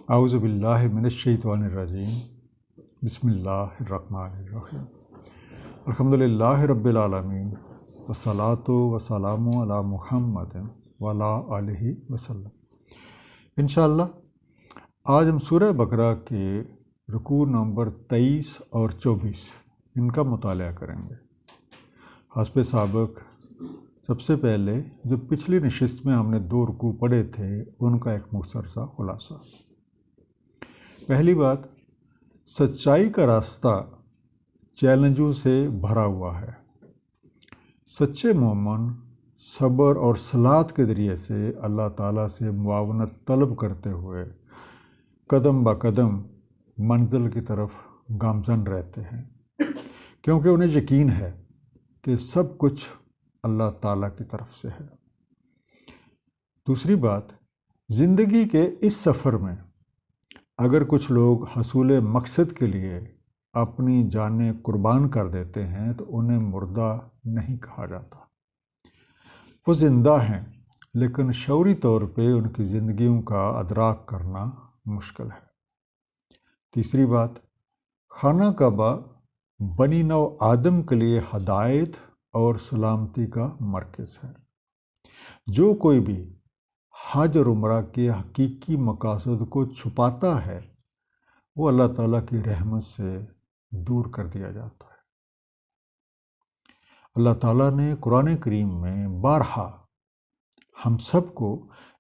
اعوذ باللہ من الشیطان الرجیم بسم اللہ الرحمن الرحیم الحمدللہ رب العالمین والصلاة والسلام علی محمد وعلی آلہ وسلم۔ انشاءاللہ آج ہم سورہ بقرہ کے رکوع نمبر 23 اور 24 ان کا مطالعہ کریں گے۔ حسب سابق سب سے پہلے جو پچھلی نشست میں ہم نے 2 رکوع پڑھے تھے ان کا ایک مختصر سا خلاصہ۔ پہلی بات، سچائی کا راستہ چیلنجوں سے بھرا ہوا ہے۔ سچے مومن صبر اور صلات کے ذریعے سے اللہ تعالیٰ سے معاونت طلب کرتے ہوئے قدم با قدم منزل کی طرف گامزن رہتے ہیں، کیونکہ انہیں یقین ہے کہ سب کچھ اللہ تعالیٰ کی طرف سے ہے۔ دوسری بات، زندگی کے اس سفر میں اگر کچھ لوگ حصول مقصد کے لیے اپنی جانیں قربان کر دیتے ہیں تو انہیں مردہ نہیں کہا جاتا، وہ زندہ ہیں، لیکن شعوری طور پہ ان کی زندگیوں کا ادراک کرنا مشکل ہے۔ تیسری بات، خانہ کعبہ بنی نوع آدم کے لیے ہدایت اور سلامتی کا مرکز ہے۔ جو کوئی بھی حج اور عمرہ کے حقیقی مقاصد کو چھپاتا ہے وہ اللہ تعالیٰ کی رحمت سے دور کر دیا جاتا ہے۔ اللہ تعالیٰ نے قرآن کریم میں بارہا ہم سب کو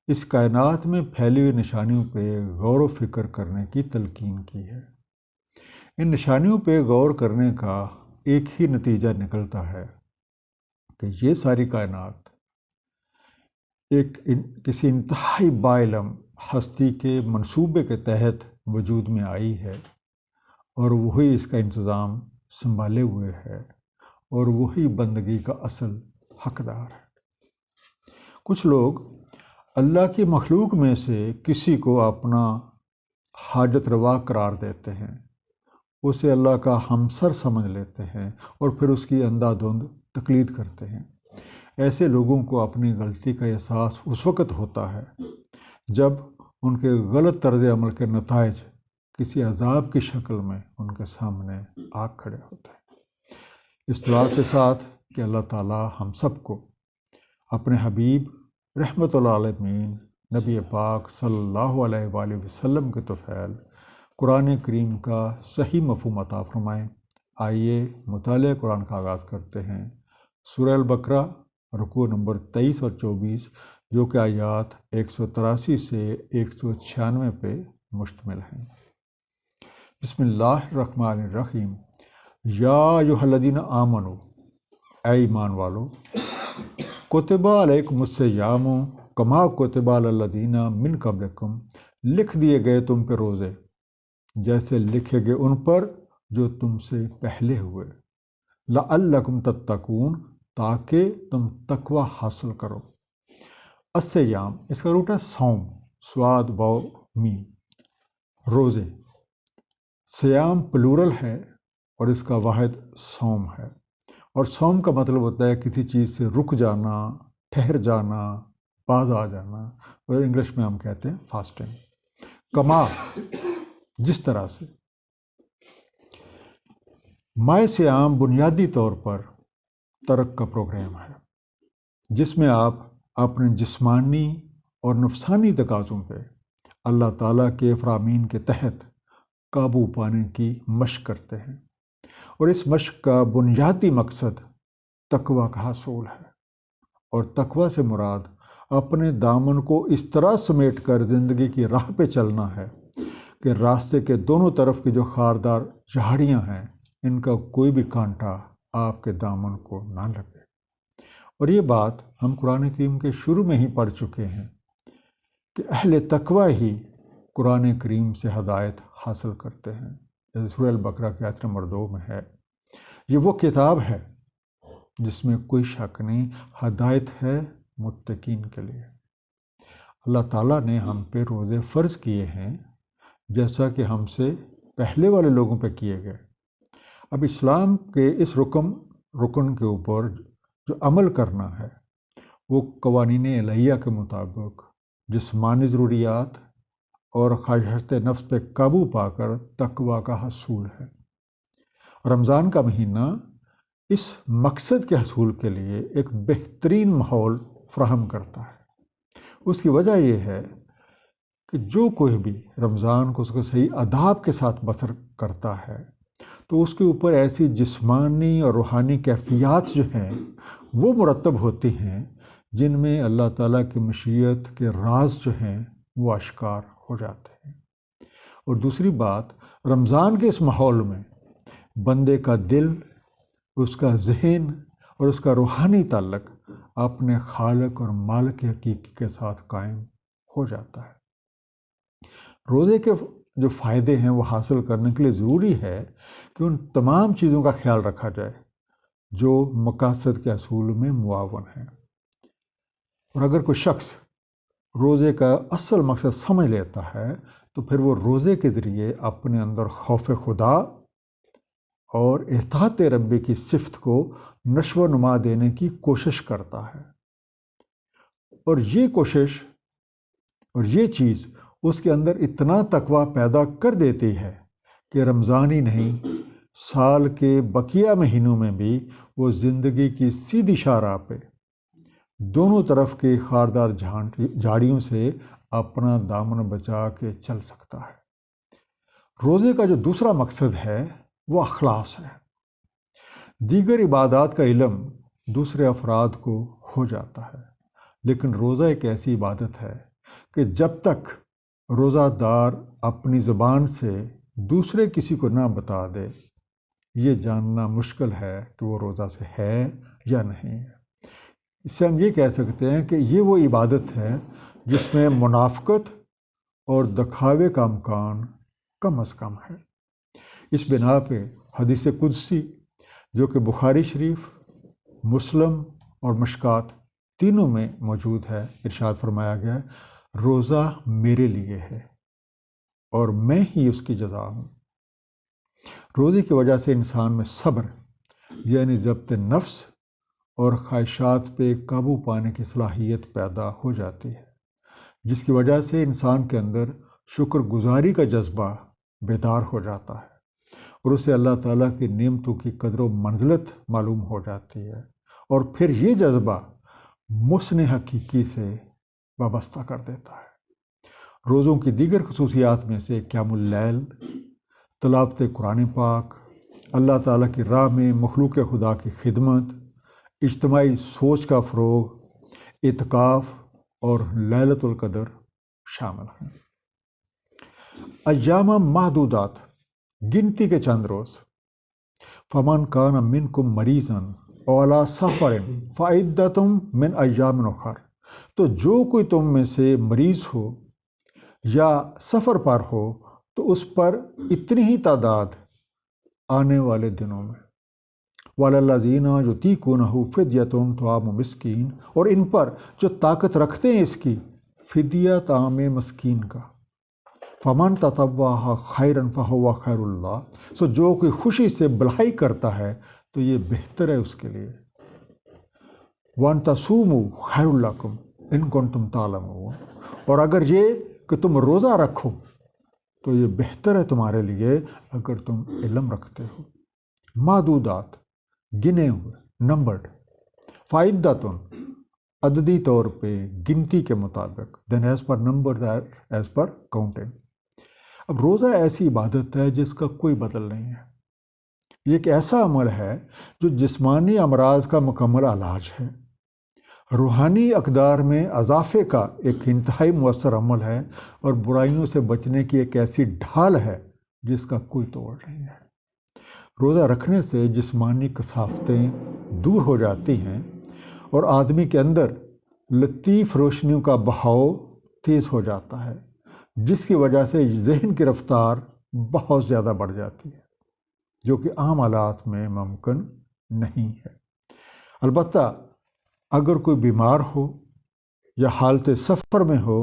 اس کائنات میں پھیلی ہوئی نشانیوں پہ غور و فکر کرنے کی تلقین کی ہے۔ ان نشانیوں پہ غور کرنے کا ایک ہی نتیجہ نکلتا ہے کہ یہ ساری کائنات کسی انتہائی با علم ہستی کے منصوبے کے تحت وجود میں آئی ہے، اور وہی اس کا انتظام سنبھالے ہوئے ہے، اور وہی بندگی کا اصل حقدار ہے۔ کچھ لوگ اللہ کی مخلوق میں سے کسی کو اپنا حاجت روا قرار دیتے ہیں، اسے اللہ کا ہمسر سمجھ لیتے ہیں اور پھر اس کی اندھا دھند تقلید کرتے ہیں۔ ایسے لوگوں کو اپنی غلطی کا احساس اس وقت ہوتا ہے جب ان کے غلط طرز عمل کے نتائج کسی عذاب کی شکل میں ان کے سامنے آ کھڑے ہوتے ہیں۔ اس دعا کے ساتھ کہ اللہ تعالیٰ ہم سب کو اپنے حبیب رحمت العالمین نبی پاک صلی اللہ علیہ وآلہ وسلم کے طفیل قرآن کریم کا صحیح مفہوم عطا فرمائیں۔ آئیے مطالعہ قرآن کا آغاز کرتے ہیں۔ سورہ البقرہ رکوع نمبر 23 اور 24 جو کہ آیات 183 سے 196 پہ مشتمل ہیں۔ بسم اللہ الرحمن الرحیم۔ یا ایھا الذین آمنوا، اے ایمان والو، کتب علیکم الصیام کما کتب علی الذین من قبلکم، لکھ دیے گئے تم پہ روزے جیسے لکھے گئے ان پر جو تم سے پہلے ہوئے، لعلکم تتقون، تاکہ تم تقوی حاصل کرو۔ الصیام اس کا روٹ ہے صوم، صاد واو میم، روزے۔ صیام پلورل ہے اور اس کا واحد صوم ہے، اور صوم کا مطلب ہوتا ہے کسی چیز سے رک جانا، ٹھہر جانا، باز آ جانا، اور انگلش میں ہم کہتے ہیں فاسٹنگ۔ کما، جس طرح سے۔ ماہ صیام بنیادی طور پر ترک کا پروگرام ہے جس میں آپ اپنے جسمانی اور نفسانی تقاضوں پہ اللہ تعالیٰ کے فرامین کے تحت قابو پانے کی مشق کرتے ہیں، اور اس مشق کا بنیادی مقصد تقوی کا حصول ہے، اور تقوی سے مراد اپنے دامن کو اس طرح سمیٹ کر زندگی کی راہ پہ چلنا ہے کہ راستے کے دونوں طرف کی جو خاردار جھاڑیاں ہیں ان کا کوئی بھی کانٹا آپ کے دامن کو نہ لگے۔ اور یہ بات ہم قرآن کریم کے شروع میں ہی پڑھ چکے ہیں کہ اہل تقوی ہی قرآن کریم سے ہدایت حاصل کرتے ہیں، جیسے سورہ البقرہ کی آیت نمبر 2 میں ہے۔ یہ وہ کتاب ہے جس میں کوئی شک نہیں، ہدایت ہے متقین کے لیے۔ اللہ تعالیٰ نے ہم پہ روزے فرض کیے ہیں جیسا کہ ہم سے پہلے والے لوگوں پہ کیے گئے۔ اب اسلام کے اس رکن کے اوپر جو عمل کرنا ہے وہ قوانین الہیہ کے مطابق جسمانی ضروریات اور خواہشات نفس پہ قابو پا کر تقویٰ کا حصول ہے۔ رمضان کا مہینہ اس مقصد کے حصول کے لیے ایک بہترین ماحول فراہم کرتا ہے۔ اس کی وجہ یہ ہے کہ جو کوئی بھی رمضان کو اس کو صحیح آداب کے ساتھ بسر کرتا ہے تو اس کے اوپر ایسی جسمانی اور روحانی کیفیات جو ہیں وہ مرتب ہوتی ہیں جن میں اللہ تعالیٰ کی مشیت کے راز جو ہیں وہ اشکار ہو جاتے ہیں۔ اور دوسری بات، رمضان کے اس ماحول میں بندے کا دل، اس کا ذہن اور اس کا روحانی تعلق اپنے خالق اور مالک حقیقی کے ساتھ قائم ہو جاتا ہے۔ روزے کے جو فائدے ہیں وہ حاصل کرنے کے لیے ضروری ہے کہ ان تمام چیزوں کا خیال رکھا جائے جو مقاصد کے حصول میں معاون ہیں۔ اور اگر کوئی شخص روزے کا اصل مقصد سمجھ لیتا ہے تو پھر وہ روزے کے ذریعے اپنے اندر خوف خدا اور اطاعت ربی کی صفت کو نشو و نما دینے کی کوشش کرتا ہے، اور یہ کوشش اور یہ چیز اس کے اندر اتنا تقویٰ پیدا کر دیتی ہے کہ رمضان ہی نہیں، سال کے بقیہ مہینوں میں بھی وہ زندگی کی سیدھی شاہراہ پہ دونوں طرف کے خاردار جھاڑیوں سے اپنا دامن بچا کے چل سکتا ہے۔ روزے کا جو دوسرا مقصد ہے وہ اخلاص ہے۔ دیگر عبادات کا علم دوسرے افراد کو ہو جاتا ہے، لیکن روزہ ایک ایسی عبادت ہے کہ جب تک روزہ دار اپنی زبان سے دوسرے کسی کو نہ بتا دے، یہ جاننا مشکل ہے کہ وہ روزہ سے ہے یا نہیں ہے۔ اس سے ہم یہ کہہ سکتے ہیں کہ یہ وہ عبادت ہے جس میں منافقت اور دکھاوے کا امکان کم از کم ہے۔ اس بنا پہ حدیث قدسی جو کہ بخاری شریف، مسلم اور مشکات تینوں میں موجود ہے، ارشاد فرمایا گیا ہے، روزہ میرے لیے ہے اور میں ہی اس کی جزا ہوں۔ روزے کی وجہ سے انسان میں صبر یعنی ضبط نفس اور خواہشات پہ قابو پانے کی صلاحیت پیدا ہو جاتی ہے، جس کی وجہ سے انسان کے اندر شکر گزاری کا جذبہ بیدار ہو جاتا ہے اور اسے اللہ تعالیٰ کی نعمتوں کی قدر و منزلت معلوم ہو جاتی ہے، اور پھر یہ جذبہ محسن حقیقی سے وابستہ کر دیتا ہے۔ روزوں کی دیگر خصوصیات میں سے قیام اللیل، تلاوت قرآن پاک، اللہ تعالیٰ کی راہ میں مخلوق خدا کی خدمت، اجتماعی سوچ کا فروغ، اعتکاف اور لیلۃ القدر شامل ہیں۔ ایام محدودات، گنتی کے چند روز، فمن کان منکم مریضا او علی سفر فعدۃ من ایام اخر، تو جو کوئی تم میں سے مریض ہو یا سفر پر ہو تو اس پر اتنی ہی تعداد آنے والے دنوں میں۔ وَلَلَّذِينَ يُطِيقُونَهُ فِدْيَةٌ طَعَامُ مِسْكِين، اور ان پر جو طاقت رکھتے ہیں اس کی، فدیہ طعام مسکین کا۔ فَمَن تَطَوَّعَ خَيْرًا فَهُوَ خَيْرٌ لَّهُ، سو جو کوئی خوشی سے بھلائی کرتا ہے تو یہ بہتر ہے اس کے لیے۔ وَأَن تَصُومُوا خَيْرٌ لَّكُمْ إِن كُنتُمْ تَعْلَمُونَ، اور اگر یہ کہ تم روزہ رکھو تو یہ بہتر ہے تمہارے لیے اگر تم علم رکھتے ہو۔ محدودات، گنے ہوئے، نمبرڈ، فائدتن، عددی طور پہ گنتی کے مطابق، then as per number, as per counting. اب روزہ ایسی عبادت ہے جس کا کوئی بدل نہیں ہے۔ یہ ایک ایسا عمل ہے جو جسمانی امراض کا مکمل علاج ہے، روحانی اقدار میں اضافے کا ایک انتہائی مؤثر عمل ہے، اور برائیوں سے بچنے کی ایک ایسی ڈھال ہے جس کا کوئی توڑ نہیں ہے۔ روزہ رکھنے سے جسمانی کثافتیں دور ہو جاتی ہیں اور آدمی کے اندر لطیف روشنیوں کا بہاؤ تیز ہو جاتا ہے، جس کی وجہ سے ذہن کی رفتار بہت زیادہ بڑھ جاتی ہے، جو کہ عام حالات میں ممکن نہیں ہے۔ البتہ اگر کوئی بیمار ہو یا حالت سفر میں ہو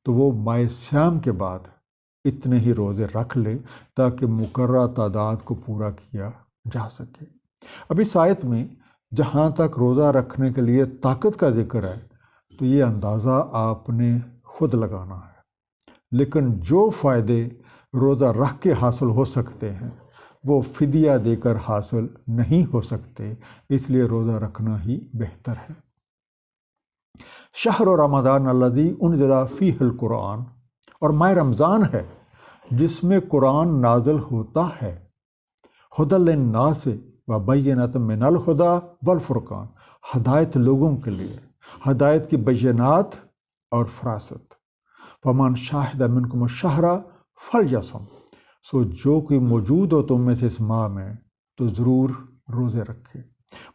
تو وہ ماہ سیام کے بعد اتنے ہی روزے رکھ لے تاکہ مقررہ تعداد کو پورا کیا جا سکے۔ اب اس آیت میں جہاں تک روزہ رکھنے کے لیے طاقت کا ذکر ہے تو یہ اندازہ آپ نے خود لگانا ہے۔ لیکن جو فائدے روزہ رکھ کے حاصل ہو سکتے ہیں وہ فدیہ دے کر حاصل نہیں ہو سکتے، اس لیے روزہ رکھنا ہی بہتر ہے۔ شہر رمضان الذی انزل فیہ القرآن، اور ماہ رمضان ہے جس میں قرآن نازل ہوتا ہے، ھدی للناس وبینات من الھدی والفرقان، ہدایت لوگوں کے لیے، ہدایت کی بینات اور فراست۔ فمن شاہد منکم الشہر فلیصم، سو جو کوئی موجود ہو تم میں سے اس ماہ میں تو ضرور روزے رکھے۔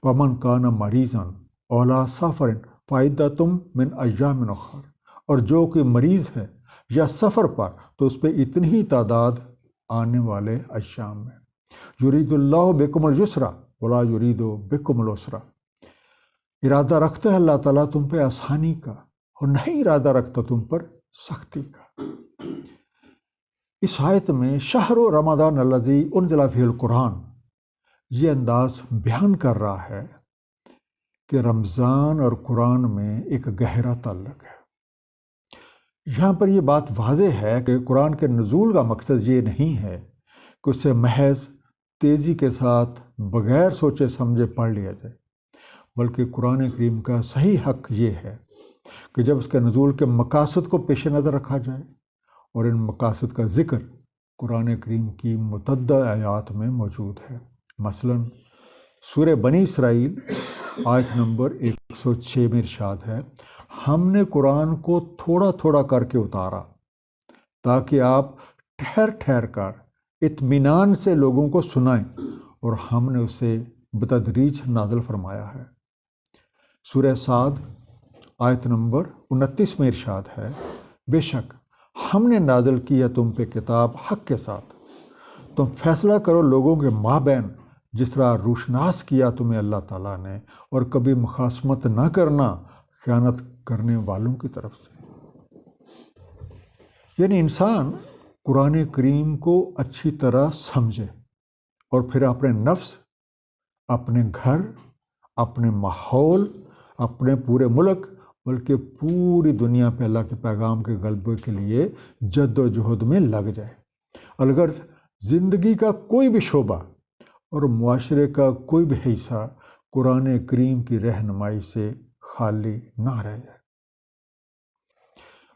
ومن کان مریضا او علی سفر فعدۃ من ایام اخر، اور جو کوئی مریض ہے یا سفر پر تو اس پہ اتنی ہی تعداد آنے والے ایام میں۔ یرید اللہ بکم الیسر ولا یرید بکم العسر، ارادہ رکھتا ہے اللہ تعالیٰ تم پہ آسانی کا اور نہیں ارادہ رکھتا تم پر سختی کا۔ اس آیت میں شہر رمضان الذی انزل فیہ القرآن، یہ انداز بیان کر رہا ہے کہ رمضان اور قرآن میں ایک گہرا تعلق ہے۔ یہاں پر یہ بات واضح ہے کہ قرآن کے نزول کا مقصد یہ نہیں ہے کہ اسے محض تیزی کے ساتھ بغیر سوچے سمجھے پڑھ لیا جائے، بلکہ قرآن کریم کا صحیح حق یہ ہے کہ جب اس کے نزول کے مقاصد کو پیش نظر رکھا جائے، اور ان مقاصد کا ذکر قرآن کریم کی متعدد آیات میں موجود ہے۔ مثلاً سورہ بنی اسرائیل آیت نمبر 106 میں ارشاد ہے، ہم نے قرآن کو تھوڑا تھوڑا کر کے اتارا تاکہ آپ ٹھہر ٹھہر کر اطمینان سے لوگوں کو سنائیں، اور ہم نے اسے بتدریج نازل فرمایا ہے۔ سورہ صاد آیت نمبر 29 میں ارشاد ہے، بے شک ہم نے نازل کیا تم پہ کتاب حق کے ساتھ، تم فیصلہ کرو لوگوں کے مابین جس طرح روشناس کیا تمہیں اللہ تعالیٰ نے، اور کبھی مخاصمت نہ کرنا خیانت کرنے والوں کی طرف سے۔ یعنی انسان قرآن کریم کو اچھی طرح سمجھے اور پھر اپنے نفس، اپنے گھر، اپنے ماحول، اپنے پورے ملک، بلکہ پوری دنیا پہ اللہ کے پیغام کے غلبے کے لیے جد و جہد میں لگ جائے۔ اگر زندگی کا کوئی بھی شعبہ اور معاشرے کا کوئی بھی حصہ قرآن کریم کی رہنمائی سے خالی نہ رہ جائے۔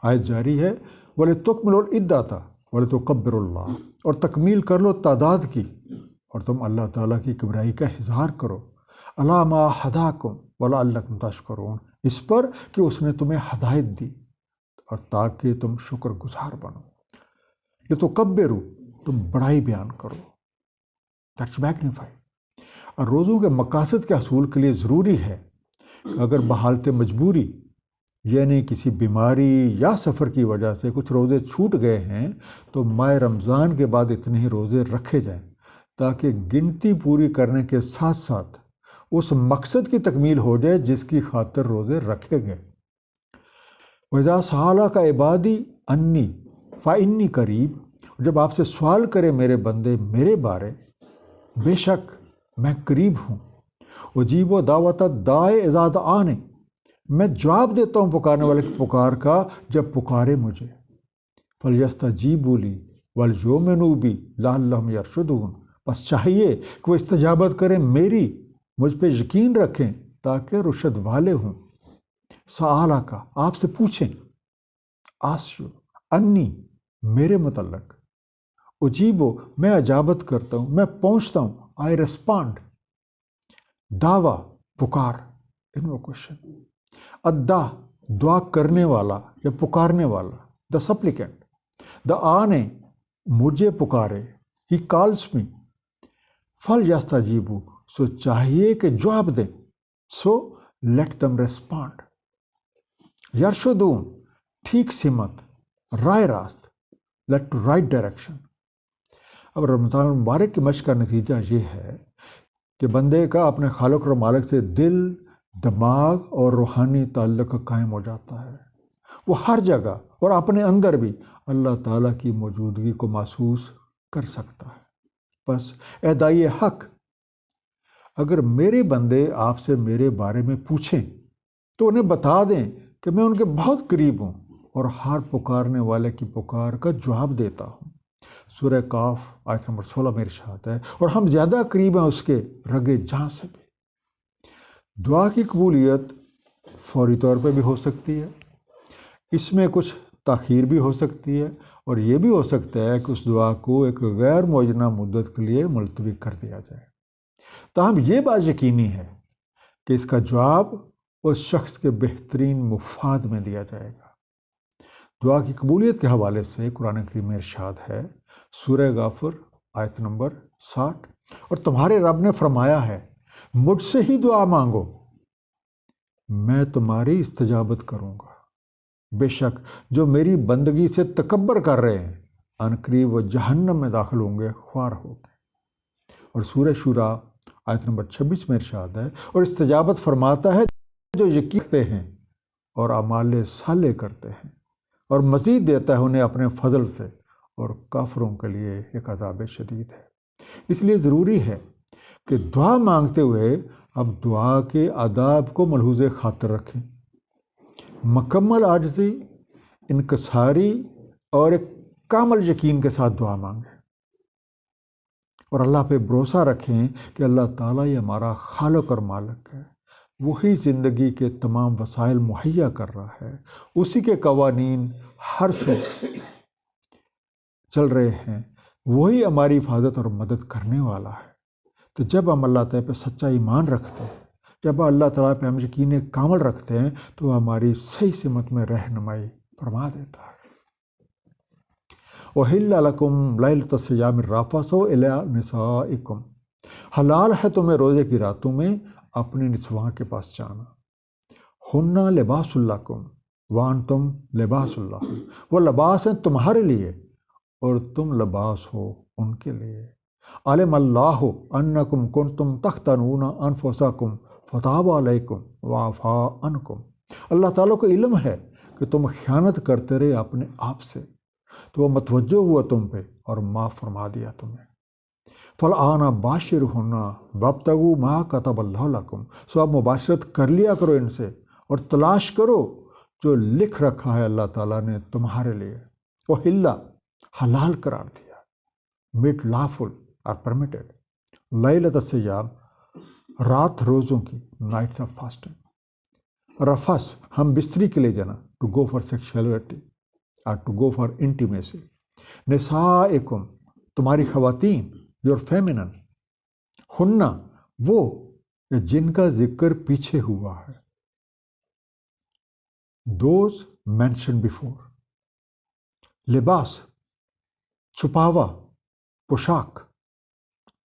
آیت جاری ہے، وَلِتُكْمِلُوا الْعِدَّةَ وَلِتُكَبِّرُوا اللَّهَ، اور تکمیل کر لو تعداد کی اور تم اللہ تعالیٰ کی کبریائی کا اظہار کرو، عَلَىٰ مَا هَدَاكُمْ وَلَعَلَّكُمْ تَشْكُرُونَ، اس پر کہ اس نے تمہیں ہدایت دی اور تاکہ تم شکر گزار بنو۔ لِتُكَبِّرُوا، تم بڑائی بیان کرو، دیٹس میگنیفائی۔ اور روزوں کے مقاصد کے حصول کے لیے ضروری ہے کہ اگر بحالت مجبوری یعنی کسی بیماری یا سفر کی وجہ سے کچھ روزے چھوٹ گئے ہیں تو ماہ رمضان کے بعد اتنے ہی روزے رکھے جائیں تاکہ گنتی پوری کرنے کے ساتھ ساتھ اس مقصد کی تکمیل ہو جائے جس کی خاطر روزے رکھے گئے۔ وَإِذَا سَأَلَكَ عِبَادِي عَنِّي فَإِنِّي قَرِيبٌ، جب آپ سے سوال کرے میرے بندے میرے بارے، بے شک میں قریب ہوں، اجیب دعوت الداعِ اذا دعان، میں جواب دیتا ہوں پکارنے والے کی پکار کا جب پکارے مجھے۔ فَلْيَسْتَجِيبُوا لِي وَلْيُؤْمِنُوا بِي لَعَلَّهُمْ يَرْشُدُونَ، بس چاہیے کہ وہ استجابت کریں میری، مجھ پہ یقین رکھیں تاکہ رشد والے ہوں۔ سآلہ کا، آپ سے پوچھیں، آسیو انی، میرے متعلق، اجیبو، میں اجابت کرتا ہوں، میں پہنچتا ہوں، آئی ریسپونڈ، دعویٰ، پکار، انووکیشن، ادا، دعا کرنے والا یا پکارنے والا، دا سپلیکینٹ، دا آنے، مجھے پکارے، ہی کالس می، فَلْيَسْتَجِیبُوا، سو چاہیے کہ جواب دیں، سو لیٹ دم ریسپونڈ۔ یرشدون، ٹھیک سمت، رائے راست، لیٹ ٹو رائٹ ڈائریکشن۔ اب رمضان المبارک کی مشق کا نتیجہ یہ ہے کہ بندے کا اپنے خالق اور مالک سے دل، دماغ اور روحانی تعلق قائم ہو جاتا ہے۔ وہ ہر جگہ اور اپنے اندر بھی اللہ تعالیٰ کی موجودگی کو محسوس کر سکتا ہے۔ بس اے داعی حق، اگر میرے بندے آپ سے میرے بارے میں پوچھیں تو انہیں بتا دیں کہ میں ان کے بہت قریب ہوں اور ہر پکارنے والے کی پکار کا جواب دیتا ہوں۔ سورہ کاف آیت نمبر 16 میں ارشاد ہے، اور ہم زیادہ قریب ہیں اس کے رگے جاں سے بھی۔ دعا کی قبولیت فوری طور پہ بھی ہو سکتی ہے، اس میں کچھ تاخیر بھی ہو سکتی ہے، اور یہ بھی ہو سکتا ہے کہ اس دعا کو ایک غیر معینہ مدت کے لیے ملتوی کر دیا جائے۔ تاہم یہ بات یقینی ہے کہ اس کا جواب اس شخص کے بہترین مفاد میں دیا جائے گا۔ دعا کی قبولیت کے حوالے سے قرآن کریم میں ارشاد ہے، سورہ غافر آیت نمبر 60، اور تمہارے رب نے فرمایا ہے، مجھ سے ہی دعا مانگو، میں تمہاری استجابت کروں گا۔ بے شک جو میری بندگی سے تکبر کر رہے ہیں، عنقریب وہ جہنم میں داخل ہوں گے، خوار ہو گے۔ اور سورہ شورا آیت نمبر 26 میں ارشاد ہے، اور استجابت فرماتا ہے جو یقین رکھتے ہیں اور اعمال صالح کرتے ہیں، اور مزید دیتا ہے انہیں اپنے فضل سے، اور کافروں کے لیے ایک عذاب شدید ہے۔ اس لیے ضروری ہے کہ دعا مانگتے ہوئے اب دعا کے آداب کو ملحوظ خاطر رکھیں، مکمل عاجزی، انکساری اور ایک کامل یقین کے ساتھ دعا مانگیں، اور اللہ پہ بھروسہ رکھیں کہ اللہ تعالیٰ ہی ہمارا خالق اور مالک ہے، وہی زندگی کے تمام وسائل مہیا کر رہا ہے، اسی کے قوانین ہر سو چل رہے ہیں، وہی ہماری حفاظت اور مدد کرنے والا ہے۔ تو جب ہم اللہ تعالیٰ پہ سچا ایمان رکھتے ہیں، جب اللہ تعالیٰ پہ ہم یقین کامل رکھتے ہیں، تو وہ ہماری صحیح سمت میں رہنمائی فرما دیتا ہے۔ وَحِلَّ لَكُمْ لَيْلَةَ الصِّيَامِ الرَّفَثُ إِلَىٰ نِسَائِكُمْ، حلال ہے تمہیں روزے کی راتوں میں اپنے نسواں کے پاس جانا۔ ہُنَّ لِبَاسٌ لَكُمْ وَأَنْتُمْ لِبَاسٌ لَهُنَّ، وہ لباس ہیں تمہارے لیے اور تم لباس ہو ان کے لیے۔ عَلِمَ اللَّهُ أَنَّكُمْ كُنْتُمْ تَخْتَانُونَ أَنفُسَكُمْ فَتَابَ عَلَيْكُمْ وَعَفَا عَنْكُمْ، اللہ تعالیٰ کو علم ہے کہ تم خیانت کرتے رہے اپنے آپ سے، تو وہ متوجہ ہوا تم پہ اور معاف فرما دیا تمہیں۔ فَالْآنَ بَاشِرْهُنَّ وَابْتَغُوا مَا كَتَبَ اللَّهُ لَكُمْ، سو اب مباشرت کر لیا کرو ان سے اور تلاش کرو جو لکھ رکھا ہے اللہ تعالیٰ نے تمہارے لیے۔ وَحِلَّ، حلال قرار دیا، میڈ لافل اور پرمیٹڈ، لیلۃ الصیام، رات روزوں کی، نائٹس آف فاسٹنگ، رفس، ہم بستری کے لیے جانا، ٹو گو فار سیکشولیٹی اور ٹو گو فار انٹیمیسی۔ نسائکم، تمہاری خواتین، یور فیمنن، ہننا، وہ جن کا ذکر پیچھے ہوا ہے، دوز مینشن بیفور۔ لباس، چھپاوا، پوشاک،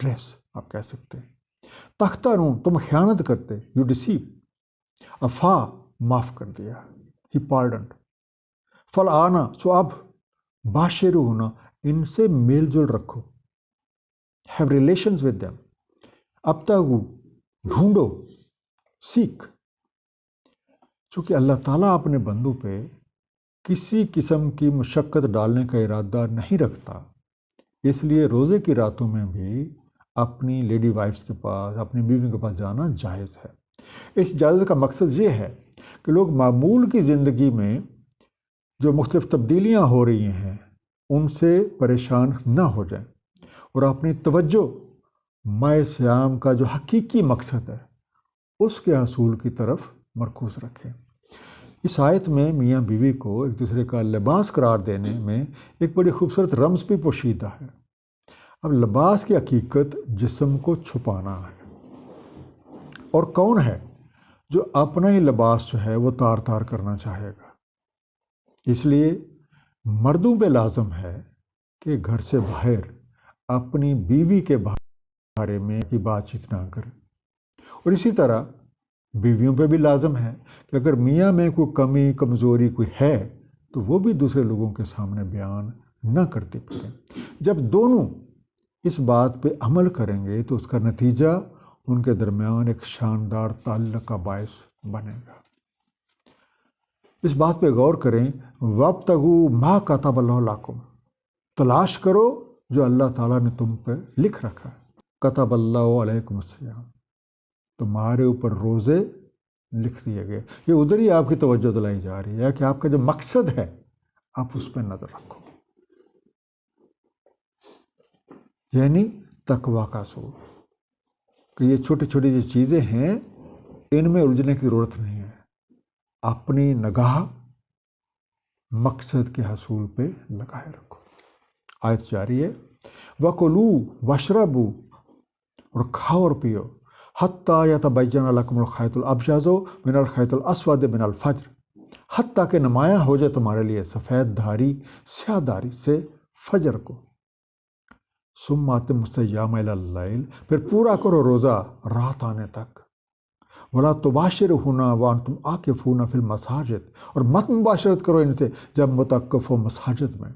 ڈریس آپ کہہ سکتے ہیں۔ تختانون، تم خیانت کرتے، یو ڈیسیو۔ افا، معاف کر دیا، ہی پارڈنڈ۔ فالآنا، سو اب، باشرہن، ان سے میل جول رکھو، ہیو ریلیشنز ود دیم۔ ابتغوا، ڈھونڈو، سیکھ۔ چونکہ اللہ تعالیٰ اپنے بندوں پہ کسی قسم کی مشقت ڈالنے کا ارادہ نہیں رکھتا، اس لیے روزے کی راتوں میں بھی اپنی لیڈی وائفز کے پاس، اپنی بیوی کے پاس جانا جائز ہے۔ اس اجازت کا مقصد یہ ہے کہ لوگ معمول کی زندگی میں جو مختلف تبدیلیاں ہو رہی ہیں ان سے پریشان نہ ہو جائیں، اور اپنی توجہ ماہ صیام کا جو حقیقی مقصد ہے اس کے حصول کی طرف مرکوز رکھیں۔ اس آیت میں میاں بیوی کو ایک دوسرے کا لباس قرار دینے میں ایک بڑی خوبصورت رمز بھی پوشیدہ ہے۔ اب لباس کی حقیقت جسم کو چھپانا ہے، اور کون ہے جو اپنا ہی لباس جو ہے وہ تار تار کرنا چاہے گا؟ اس لیے مردوں پہ لازم ہے کہ گھر سے باہر اپنی بیوی کے بارے میں کی بات چیت نہ کریں، اور اسی طرح بیویوں پہ بھی لازم ہے کہ اگر میاں میں کوئی کمی کمزوری کوئی ہے تو وہ بھی دوسرے لوگوں کے سامنے بیان نہ کرتے پھریں۔ جب دونوں اس بات پہ عمل کریں گے تو اس کا نتیجہ ان کے درمیان ایک شاندار تعلق کا باعث بنے گا۔ اس بات پہ غور کریں، وَابْتَغُوا مَا كَتَبَ اللَّهُ لَكُمْ، تلاش کرو جو اللہ تعالیٰ نے تم پہ لکھ رکھا ہے۔ كَتَبَ اللَّهُ عَلَيْكُمُ الصِّيَامَ، تمہارے اوپر روزے لکھ دیا گیا. یہ ادھر ہی آپ کی توجہ دلائی جا رہی ہے کہ آپ کا جو مقصد ہے آپ اس پہ نظر رکھو، یعنی تقویٰ کا اصول کہ یہ چھوٹی چھوٹی جو چیزیں ہیں ان میں الجھنے کی ضرورت نہیں ہے. اپنی نگاہ مقصد کے حصول پہ لگائے رکھو. آیت جاری ہے وَكُلُوا وَاشْرَبُوا، اور کھاؤ اور پیو، حتیٰ یتبین لکم الخیط الابیض من الخیط الاسود من الفجر، حتیٰ کہ نمایاں ہو جائے تمہارے لیے سفید دھاری سیاہ دھاری سے فجر کو. ثم اتموا الصیام الی اللیل، پھر پورا کرو روزہ رات آنے تک. ولا تباشرہن وانتم عاکفون فی المساجد، اور مت مباشرت کرو ان سے جب متعاکف ہو مساجد میں.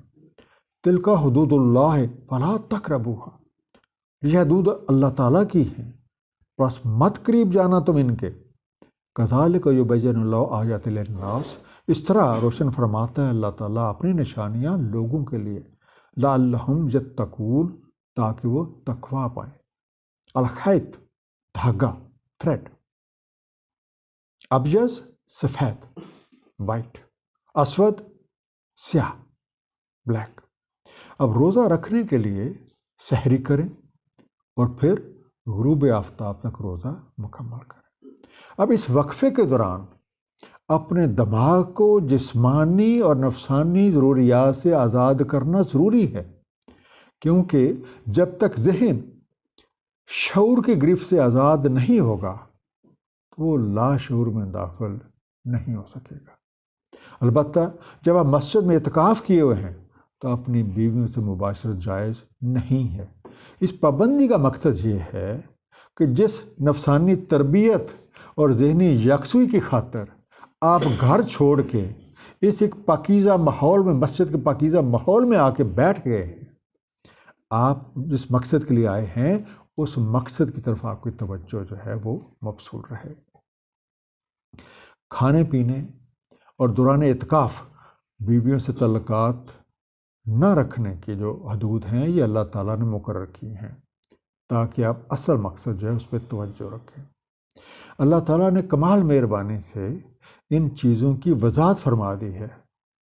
تلک حدود اللہ فلا تقربوها، یہ حدود اللہ تعالیٰ کی ہیں بس مت قریب جانا تم ان کے. کذالک یبین اللہ آیات للناس، اس طرح روشن فرماتا ہے اللہ تعالیٰ اپنی نشانیاں لوگوں کے لیے. لعلہم یتقون، تاکہ وہ تقویٰ پائیں. الخیط دھاگا، تھریڈ. ابیض سفید وائٹ، اسود سیاہ بلیک. اب روزہ رکھنے کے لیے سحری کریں اور پھر غروب آفتاب تک روزہ مکمل کریں. اب اس وقفے کے دوران اپنے دماغ کو جسمانی اور نفسانی ضروریات سے آزاد کرنا ضروری ہے، کیونکہ جب تک ذہن شعور کی گرفت سے آزاد نہیں ہوگا تو وہ لاشعور میں داخل نہیں ہو سکے گا. البتہ جب آپ مسجد میں اعتکاف کیے ہوئے ہیں تو اپنی بیویوں سے مباشرت جائز نہیں ہے. اس پابندی کا مقصد یہ ہے کہ جس نفسانی تربیت اور ذہنی یکسوئی کی خاطر آپ گھر چھوڑ کے اس ایک پاکیزہ ماحول میں، مسجد کے پاکیزہ ماحول میں آ کے بیٹھ گئے ہیں، آپ جس مقصد کے لیے آئے ہیں اس مقصد کی طرف آپ کی توجہ جو ہے وہ مبذول رہے. کھانے پینے اور دوران اعتکاف بیویوں سے تعلقات نہ رکھنے کی جو حدود ہیں یہ اللہ تعالیٰ نے مقرر کی ہیں تاکہ آپ اصل مقصد جو ہے اس پہ توجہ رکھیں. اللہ تعالیٰ نے کمال مہربانی سے ان چیزوں کی وضاحت فرما دی ہے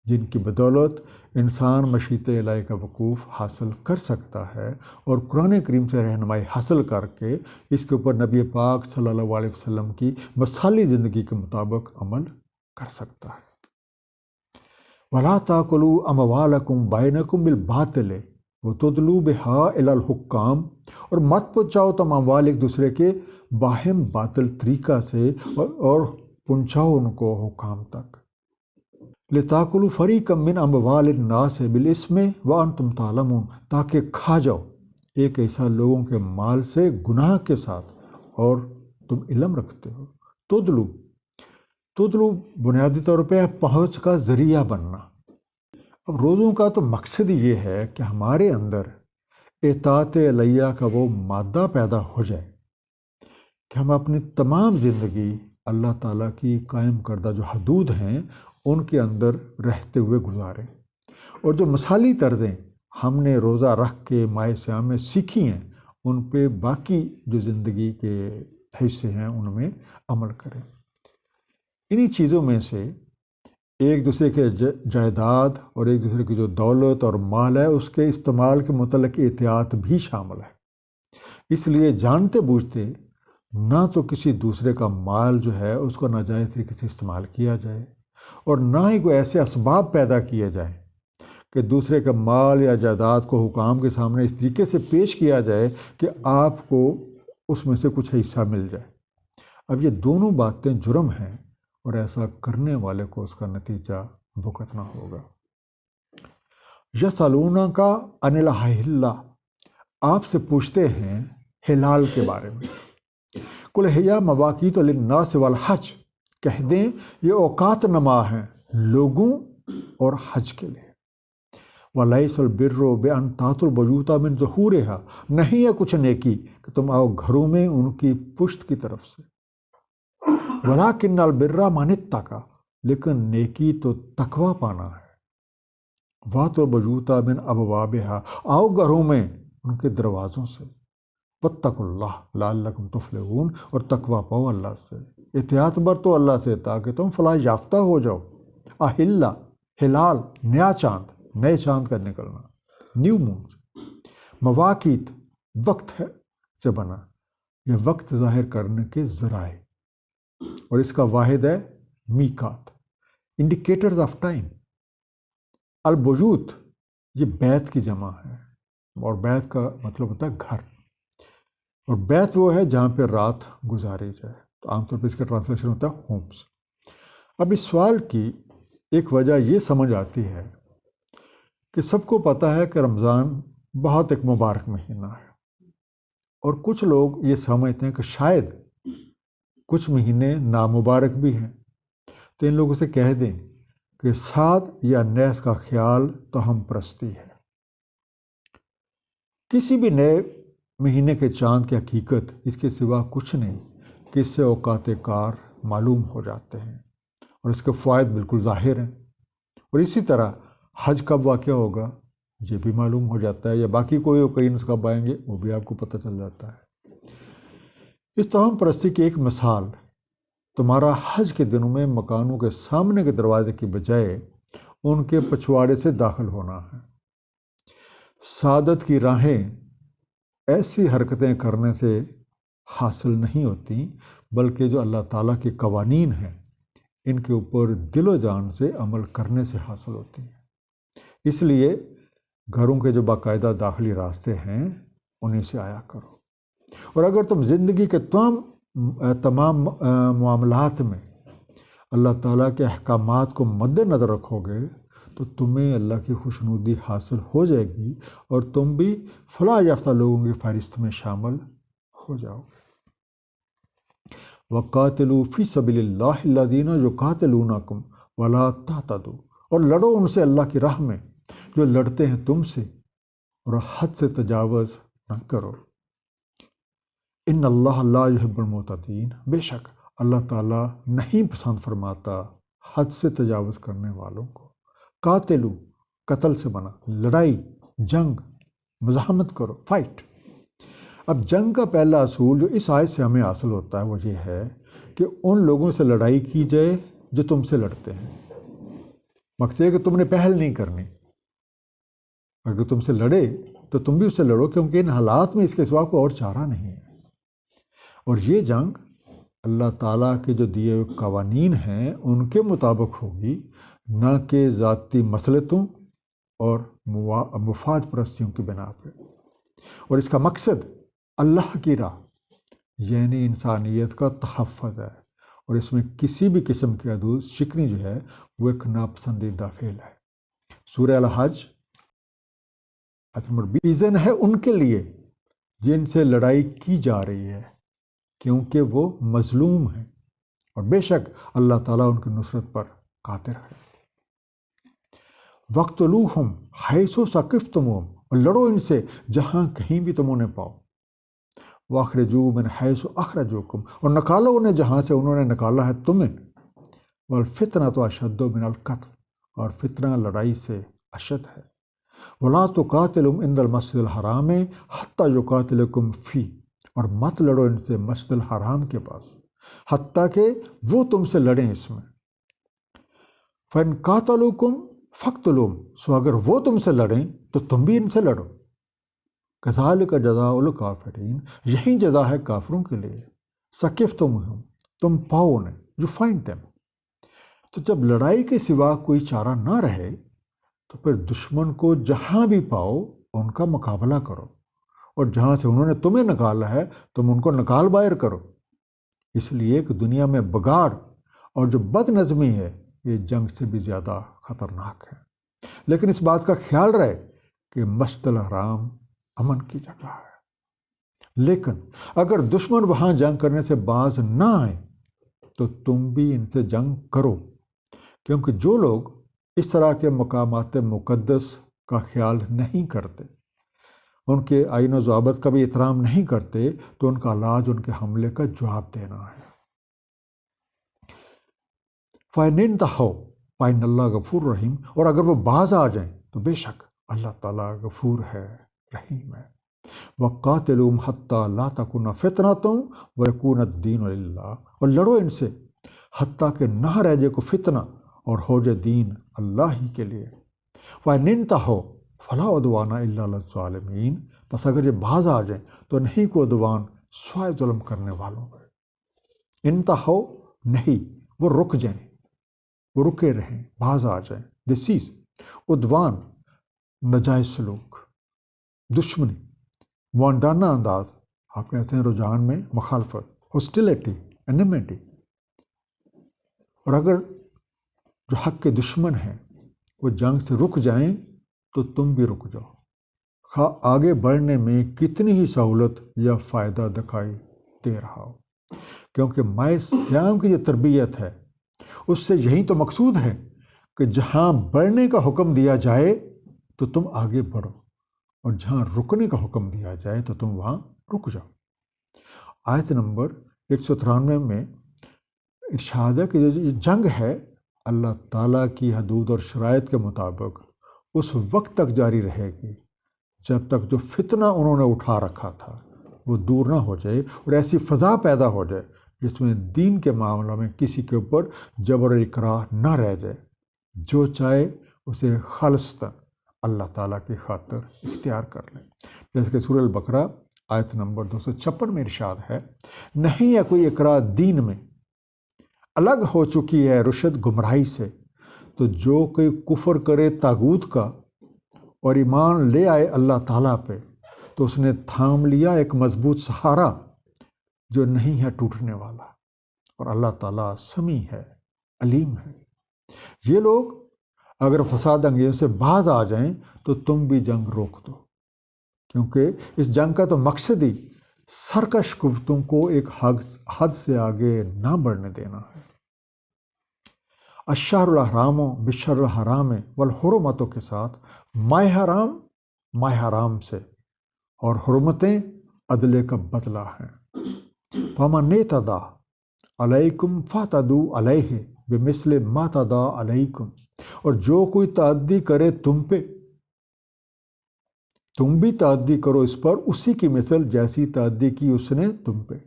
جن کی بدولت انسان مشیت الہی کا وقوف حاصل کر سکتا ہے اور قرآن کریم سے رہنمائی حاصل کر کے اس کے اوپر نبی پاک صلی اللہ علیہ وسلم کی مثالی زندگی کے مطابق عمل کر سکتا ہے. وَلَا تَأْكُلُوا أَمْوَالَكُمْ بَيْنَكُمْ بِالْبَاطِلِ وَتُدْلُوا بِهَا إِلَى الْحُكَّامِ، اور مت پہنچاؤ تم اموال ایک دوسرے کے باہم باطل طریقہ سے اور پہنچاؤ ان کو حکام تک. لِتَأْكُلُوا فَرِيقًا مِّنْ أَمْوَالِ النَّاسِ بِالْإِثْمِ وَأَنْتُمْ تَعْلَمُونَ، تاکہ کھا جاؤ ایک ایسا لوگوں کے مال سے گناہ کے ساتھ اور تم علم رکھتے ہو. تدلو بنیادی طور پہ پہنچ کا ذریعہ بننا. اب روزوں کا تو مقصد یہ ہے کہ ہمارے اندر اطاعت الہیہ کا وہ مادہ پیدا ہو جائے کہ ہم اپنی تمام زندگی اللہ تعالیٰ کی قائم کردہ جو حدود ہیں ان کے اندر رہتے ہوئے گزاریں، اور جو مثالی طرزیں ہم نے روزہ رکھ کے ماہ صیام میں سیکھی ہیں ان پہ باقی جو زندگی کے حصے ہیں ان میں عمل کریں. انہی چیزوں میں سے ایک دوسرے کے جائیداد اور ایک دوسرے کی جو دولت اور مال ہے اس کے استعمال کے متعلق احتیاط بھی شامل ہے. اس لیے جانتے بوجھتے نہ تو کسی دوسرے کا مال جو ہے اس کو ناجائز طریقے سے استعمال کیا جائے اور نہ ہی کوئی ایسے اسباب پیدا کیے جائیں کہ دوسرے کا مال یا جائیداد کو حکام کے سامنے اس طریقے سے پیش کیا جائے کہ آپ کو اس میں سے کچھ حصہ مل جائے. اب یہ دونوں باتیں جرم ہیں اور ایسا کرنے والے کو اس کا نتیجہ بھگتنا ہوگا. یسألونک عن الأحل، آپ سے پوچھتے ہیں ہلال کے بارے میں. قل ہی مواقیت للناس والحج، کہہ دیں یہ اوقات نما ہیں لوگوں اور حج کے لیے. وَلَيْسَ الْبِرُّ بِأَنْ تَأْتُوا الْبُيُوتَ مِنْ ظُهُورِهَا، نہیں ہے کچھ نیکی کہ تم آؤ گھروں میں ان کی پشت کی طرف سے. وَلَكِنَّ الْبِرَّ مَنِ اتَّقَىٰ، لیکن نیکی تو تقویٰ پانا ہے. وَأْتُوا الْبُيُوتَ مِنْ أَبْوَابِهَا، آؤ گھروں میں ان کے دروازوں سے. وَاتَّقُوا اللَّهَ لَعَلَّكُمْ تُفْلِحُونَ، اور تقویٰ پاؤ اللہ سے احتیاط برتو اللہ سے تاکہ تم فلاح یافتہ ہو جاؤ۔ اہلا، ہلال، نیا چاند، نئے چاند کا نکلنا، نیو مون۔ مواقیت، وقت ہے سے بنا، یہ وقت ظاہر کرنے کے ذرائع، اور اس کا واحد ہے میقات، انڈیکیٹرز آف ٹائم۔ البیوت، یہ بیت کی جمع ہے، اور بیت کا مطلب ہوتا ہے گھر، اور بیت وہ ہے جہاں پہ رات گزاری جائے، تو عام طور پہ اس کا ٹرانسلیشن ہوتا ہے ہومس۔ اب اس سوال کی ایک وجہ یہ سمجھ آتی ہے کہ سب کو پتہ ہے کہ رمضان بہت ایک مبارک مہینہ ہے، اور کچھ لوگ یہ سمجھتے ہیں کہ شاید کچھ مہینے نامبارک بھی ہیں، تو ان لوگوں سے کہہ دیں کہ سعد یا نیس کا خیال تو ہم پرستی ہے۔ کسی بھی نئے مہینے کے چاند کی حقیقت اس کے سوا کچھ نہیں کہ اس سے اوقات کار معلوم ہو جاتے ہیں، اور اس کے فوائد بالکل ظاہر ہیں، اور اسی طرح حج کب واقع ہوگا یہ بھی معلوم ہو جاتا ہے، یا باقی کوئی اوکیشنز کب آئیں گے وہ بھی آپ کو پتہ چل جاتا ہے۔ اس توہم پرستی کی ایک مثال تمہارا حج کے دنوں میں مکانوں کے سامنے کے دروازے کی بجائے ان کے پچھواڑے سے داخل ہونا ہے۔ سعادت کی راہیں ایسی حرکتیں کرنے سے حاصل نہیں ہوتی، بلکہ جو اللہ تعالیٰ کے قوانین ہیں ان کے اوپر دل و جان سے عمل کرنے سے حاصل ہوتی ہیں۔ اس لیے گھروں کے جو باقاعدہ داخلی راستے ہیں انہیں سے آیا کرو، اور اگر تم زندگی کے تمام معاملات میں اللہ تعالیٰ کے احکامات کو مد نظر رکھو گے تو تمہیں اللہ کی خوشنودی حاصل ہو جائے گی، اور تم بھی فلاح یافتہ لوگوں کی فہرست میں شامل ہو جاؤ گے۔ وَقَاتِلُوا فِي سَبِيلِ اللَّهِ الَّذِينَ يُقَاتِلُونَكُمْ وَلَا تَعْتَدُوا، اور لڑو ان سے اللہ کی راہ میں جو لڑتے ہیں تم سے، اور حد سے تجاوز نہ کرو۔ ان اللہ لا يحب المعتدین، بے شک اللہ تعالیٰ نہیں پسند فرماتا حد سے تجاوز کرنے والوں کو۔ قاتلو، قتل سے بنا، لڑائی، جنگ، مزاحمت کرو، فائٹ۔ اب جنگ کا پہلا اصول جو اس آیت سے ہمیں حاصل ہوتا ہے وہ یہ ہے کہ ان لوگوں سے لڑائی کی جائے جو تم سے لڑتے ہیں۔ مقصد ہے کہ تم نے پہل نہیں کرنی، اگر تم سے لڑے تو تم بھی اس سے لڑو، کیونکہ ان حالات میں اس کے سوا کوئی اور چارہ نہیں ہے۔ اور یہ جنگ اللہ تعالیٰ کے جو دیے ہوئے قوانین ہیں ان کے مطابق ہوگی، نہ کہ ذاتی مصلحتوں اور مفاد پرستیوں کی بنا پہ۔ اور اس کا مقصد اللہ کی راہ یعنی انسانیت کا تحفظ ہے، اور اس میں کسی بھی قسم کی حدود شکنی جو ہے وہ ایک ناپسندیدہ فعل ہے۔ سورہ الحج آیت نمبر 20 ہے ان کے لیے جن سے لڑائی کی جا رہی ہے، کیونکہ وہ مظلوم ہیں، اور بے شک اللہ تعالیٰ ان کی نصرت پر قادر ہے۔ وَاقْتُلُوهُمْ حَيْثُ ثَقِفْتُمُوهُمْ، اور لڑو ان سے جہاں کہیں بھی تم انہیں پاؤ۔ وَأَخْرِجُوا مِنْ حَيْثُ أَخْرَجُوكُمْ، اور نکالو انہیں جہاں سے انہوں نے نکالا ہے تمہیں۔ وَالْفِتْنَةُ أَشَدُّ مِنَ الْقَتْلِ، اور فتنہ لڑائی سے اشد ہے۔ وَلَا تُقَاتِلُوهُمْ عِنْدَ الْمَسْجِدِ الْحَرَامِ حَتَّى يُقَاتِلُوكُمْ فِيهِ، اور مت لڑو ان سے مسجد الحرام کے پاس حتیٰ کہ وہ تم سے لڑیں اس میں۔ فَإِنْ قَاتَلُوكُمْ فَاقْتُلُوهُمْ، سو اگر وہ تم سے لڑیں تو تم بھی ان سے لڑو۔ كَذَلِكَ جَزَاءُ الْكَافِرِينَ، یہی جزا ہے کافروں کے لیے۔ ثَقِفْتُمُوهُمْ، تم پاؤ انہیں، you find them۔ تو جب لڑائی کے سوا کوئی چارہ نہ رہے تو پھر دشمن کو جہاں بھی پاؤ ان کا مقابلہ کرو، اور جہاں سے انہوں نے تمہیں نکالا ہے تم ان کو نکال باہر کرو۔ اس لیے کہ دنیا میں بگاڑ اور جو بد نظمی ہے یہ جنگ سے بھی زیادہ خطرناک ہے۔ لیکن اس بات کا خیال رہے کہ مسجد الحرام امن کی جگہ ہے، لیکن اگر دشمن وہاں جنگ کرنے سے باز نہ آئے تو تم بھی ان سے جنگ کرو، کیونکہ جو لوگ اس طرح کے مقامات مقدس کا خیال نہیں کرتے، ان کے آئین و ضوابط کا بھی احترام نہیں کرتے، تو ان کا علاج ان کے حملے کا جواب دینا ہے۔ فَإِنِ انْتَهَوْا فَإِنَّ اللَّهَ غَفُورٌ رَحِيمٌ، اور اگر وہ باز آ جائیں تو بے شک اللہ تعالیٰ غفور ہے، رحیم ہے۔ وَقَاتِلُوهُمْ حَتَّى لَا تَكُونَ فِتْنَةٌ وَيَكُونَ الدِّينُ لِلَّهِ، اور لڑو ان سے حتیٰ کہ نہ رہ جائے کو فتنہ اور ہو جائے دین اللہ ہی کے لیے۔ وَإِنِ انْتَهَوْا فَلَا عُدْوَانَ إِلَّا عَلَى الظَّالِمِينَ، بس اگر یہ باز آ جائیں تو نہیں کو عدوان سوائے ظلم کرنے والوں پہ۔ انتہو نہیں، وہ رک جائیں، وہ رکے رہیں، باز آ جائیں۔ دسیز، عدوان ناجائز سلوک، دشمنی، معاندانہ انداز، آپ کہتے ہیں رجحان میں مخالفت، ہاسٹیلیٹی، انیمیٹی۔ اور اگر جو حق کے دشمن ہیں وہ جنگ سے رک جائیں تو تم بھی رک جاؤ، خواہ آگے بڑھنے میں کتنی ہی سہولت یا فائدہ دکھائی دے رہا ہو، کیونکہ مائے سیام کی جو تربیت ہے اس سے یہی تو مقصود ہے کہ جہاں بڑھنے کا حکم دیا جائے تو تم آگے بڑھو، اور جہاں رکنے کا حکم دیا جائے تو تم وہاں رک جاؤ۔ آیت نمبر 193 میں ارشاد ہے کہ جو یہ جنگ ہے اللہ تعالیٰ کی حدود اور شرائط کے مطابق اس وقت تک جاری رہے گی جب تک جو فتنہ انہوں نے اٹھا رکھا تھا وہ دور نہ ہو جائے، اور ایسی فضا پیدا ہو جائے جس میں دین کے معاملہ میں کسی کے اوپر جبر و اکراہ نہ رہ جائے، جو چاہے اسے خالصتاً اللہ تعالیٰ کی خاطر اختیار کر لیں۔ جیسے کہ سورہ البقرہ آیت نمبر 256 میں ارشاد ہے، نہیں ہے کوئی اکراہ دین میں، الگ ہو چکی ہے رشد گمراہی سے، تو جو کوئی کفر کرے طاغوت کا اور ایمان لے آئے اللہ تعالیٰ پہ تو اس نے تھام لیا ایک مضبوط سہارا جو نہیں ہے ٹوٹنے والا، اور اللہ تعالیٰ سمیع ہے، علیم ہے۔ یہ لوگ اگر فساد انگیزوں سے باز آ جائیں تو تم بھی جنگ روک دو، کیونکہ اس جنگ کا تو مقصد ہی سرکش قوتوں کو ایک حد سے آگے نہ بڑھنے دینا ہے۔ الشہر الحرام بالشہر الحرام والحرمتوں کے ساتھ ماہ حرام سے، اور حرمتیں عدلے کا بدلہ ہیں۔ فَمَنِ اعْتَدَىٰ عَلَيْكُمْ فَاعْتَدُوا عَلَيْهِ بِمِثْلِ مَا اعْتَدَىٰ عَلَيْكُمْ، اور جو کوئی تعدی کرے تم پہ تم بھی تعدی کرو اس پر اسی کی مثل جیسی تعدی کی اس نے تم پہ۔